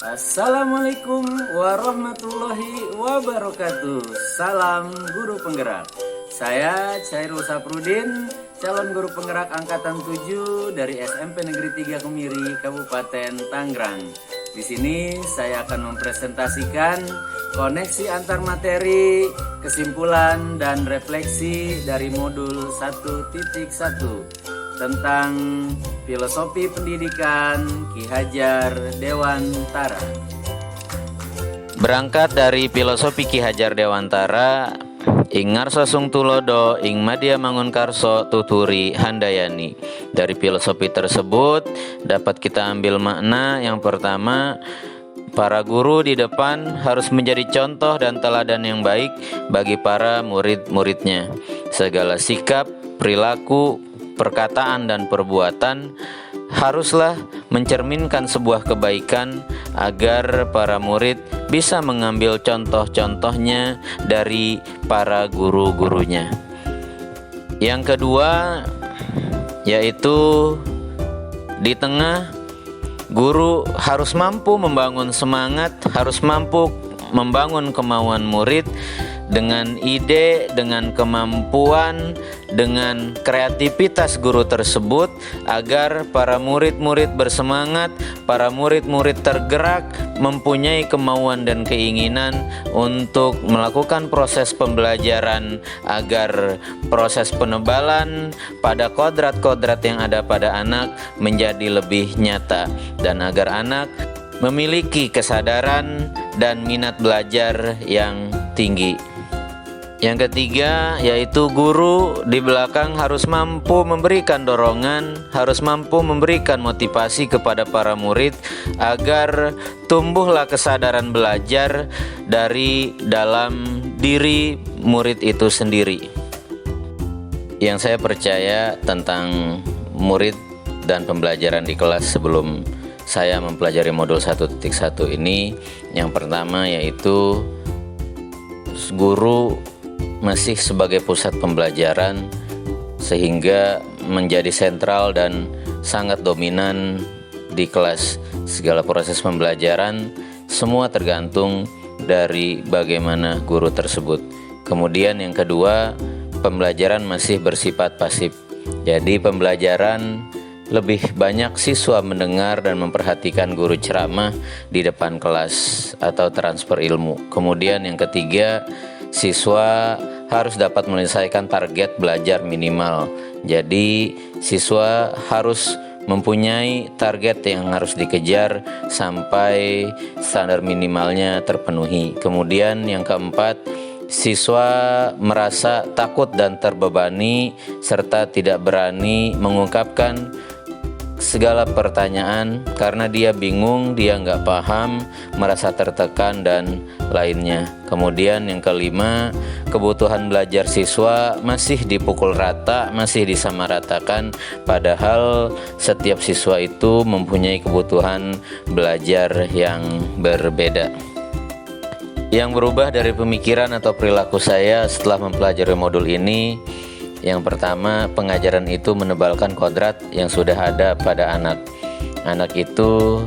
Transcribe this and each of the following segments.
Assalamualaikum warahmatullahi wabarakatuh. Salam guru penggerak. Saya Chairul Saprudin, calon guru penggerak angkatan 7 dari SMP Negeri 3 Kemiri, Kabupaten Tangerang. Di sini saya akan mempresentasikan koneksi antar materi, kesimpulan dan refleksi dari modul 1.1 tentang filosofi pendidikan Ki Hajar Dewantara. Berangkat dari filosofi Ki Hajar Dewantara, ing ngarsa sung tulodo ing madya mangunkarso tuturi handayani. Dari filosofi tersebut dapat kita ambil makna yang pertama, para guru di depan harus menjadi contoh dan teladan yang baik bagi para murid-muridnya. Segala sikap, perilaku, perkataan dan perbuatan haruslah mencerminkan sebuah kebaikan agar para murid bisa mengambil contoh-contohnya dari para guru-gurunya. Yang kedua yaitu di tengah, guru harus mampu membangun semangat, harus mampu membangun kemauan murid dengan ide, dengan kemampuan, dengan kreativitas guru tersebut agar para murid-murid bersemangat, para murid-murid tergerak, mempunyai kemauan dan keinginan untuk melakukan proses pembelajaran agar proses penebalan pada kodrat-kodrat yang ada pada anak menjadi lebih nyata dan agar anak memiliki kesadaran dan minat belajar yang tinggi. Yang ketiga yaitu guru di belakang harus mampu memberikan dorongan, harus mampu memberikan motivasi kepada para murid agar tumbuhlah kesadaran belajar dari dalam diri murid itu sendiri. Yang saya percaya tentang murid dan pembelajaran di kelas sebelum saya mempelajari modul 1.1 ini, yang pertama yaitu guru masih sebagai pusat pembelajaran sehingga menjadi sentral dan sangat dominan di kelas. Segala proses pembelajaran semua tergantung dari bagaimana guru tersebut. Kemudian yang kedua, pembelajaran masih bersifat pasif. Jadi pembelajaran lebih banyak siswa mendengar dan memperhatikan guru ceramah di depan kelas atau transfer ilmu. Kemudian yang ketiga, siswa harus dapat menyelesaikan target belajar minimal. Jadi siswa harus mempunyai target yang harus dikejar sampai standar minimalnya terpenuhi. Kemudian yang keempat, siswa merasa takut dan terbebani serta tidak berani mengungkapkan segala pertanyaan karena dia bingung, dia nggak paham, merasa tertekan dan lainnya. Kemudian yang kelima, kebutuhan belajar siswa masih dipukul rata, masih disamaratakan, padahal setiap siswa itu mempunyai kebutuhan belajar yang berbeda. Yang berubah dari pemikiran atau perilaku saya setelah mempelajari modul ini, yang pertama, pengajaran itu menebalkan kodrat yang sudah ada pada anak. Anak itu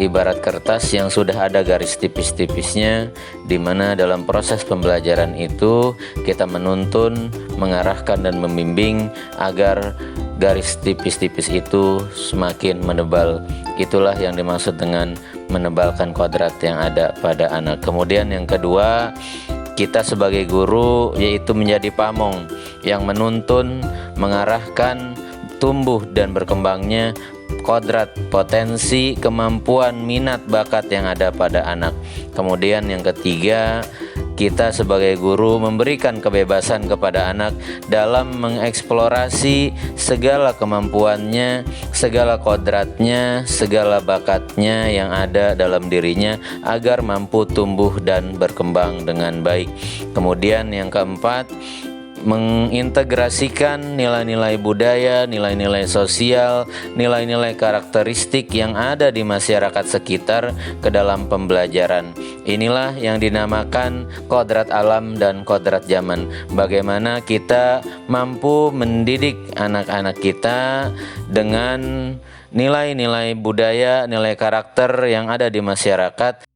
ibarat kertas yang sudah ada garis tipis-tipisnya, di mana dalam proses pembelajaran itu kita menuntun, mengarahkan dan membimbing agar garis tipis-tipis itu semakin menebal. Itulah yang dimaksud dengan menebalkan kodrat yang ada pada anak. Kemudian yang kedua, kita sebagai guru yaitu menjadi pamong yang menuntun, mengarahkan tumbuh dan berkembangnya kodrat, potensi, kemampuan, minat, bakat yang ada pada anak. Kemudian yang ketiga, kita sebagai guru memberikan kebebasan kepada anak dalam mengeksplorasi segala kemampuannya, segala kodratnya, segala bakatnya yang ada dalam dirinya agar mampu tumbuh dan berkembang dengan baik. Kemudian yang keempat, mengintegrasikan nilai-nilai budaya, nilai-nilai sosial, nilai-nilai karakteristik yang ada di masyarakat sekitar ke dalam pembelajaran. Inilah yang dinamakan kodrat alam dan kodrat zaman. Bagaimana kita mampu mendidik anak-anak kita dengan nilai-nilai budaya, nilai karakter yang ada di masyarakat,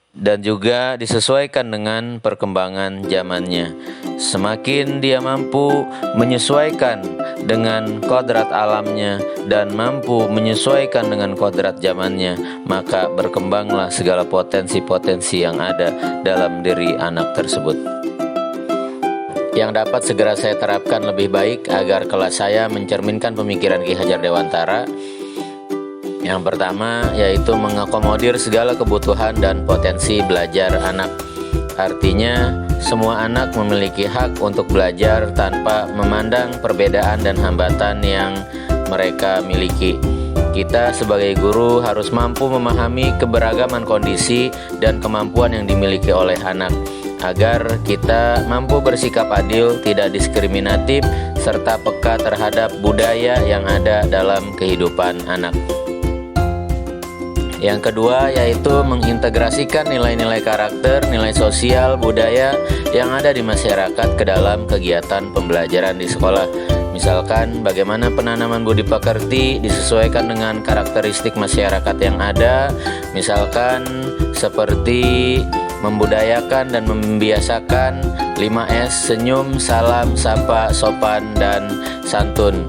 dan juga disesuaikan dengan perkembangan zamannya. Semakin dia mampu menyesuaikan dengan kodrat alamnya dan mampu menyesuaikan dengan kodrat zamannya, maka berkembanglah segala potensi-potensi yang ada dalam diri anak tersebut, yang dapat segera saya terapkan lebih baik agar kelas saya mencerminkan pemikiran Ki Hajar Dewantara. Yang pertama yaitu mengakomodir segala kebutuhan dan potensi belajar anak. Artinya, semua anak memiliki hak untuk belajar tanpa memandang perbedaan dan hambatan yang mereka miliki. Kita sebagai guru harus mampu memahami keberagaman kondisi dan kemampuan yang dimiliki oleh anak, agar kita mampu bersikap adil, tidak diskriminatif, serta peka terhadap budaya yang ada dalam kehidupan anak. Yang kedua yaitu mengintegrasikan nilai-nilai karakter, nilai sosial, budaya yang ada di masyarakat ke dalam kegiatan pembelajaran di sekolah. Misalkan bagaimana penanaman budi pekerti disesuaikan dengan karakteristik masyarakat yang ada. Misalkan seperti membudayakan dan membiasakan 5S: senyum, salam, sapa, sopan, dan santun.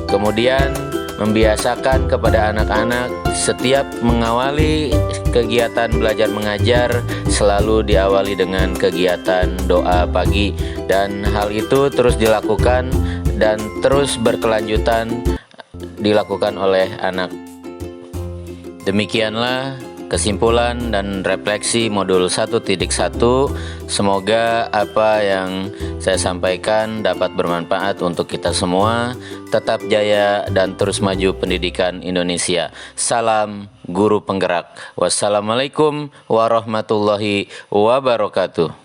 Kemudian membiasakan kepada anak-anak setiap mengawali kegiatan belajar mengajar selalu diawali dengan kegiatan doa pagi, dan hal itu terus dilakukan dan terus berkelanjutan dilakukan oleh anak. Demikianlah kesimpulan dan refleksi modul 1.1. Semoga apa yang saya sampaikan dapat bermanfaat untuk kita semua. Tetap jaya dan terus maju pendidikan Indonesia. Salam Guru Penggerak. Wassalamualaikum warahmatullahi wabarakatuh.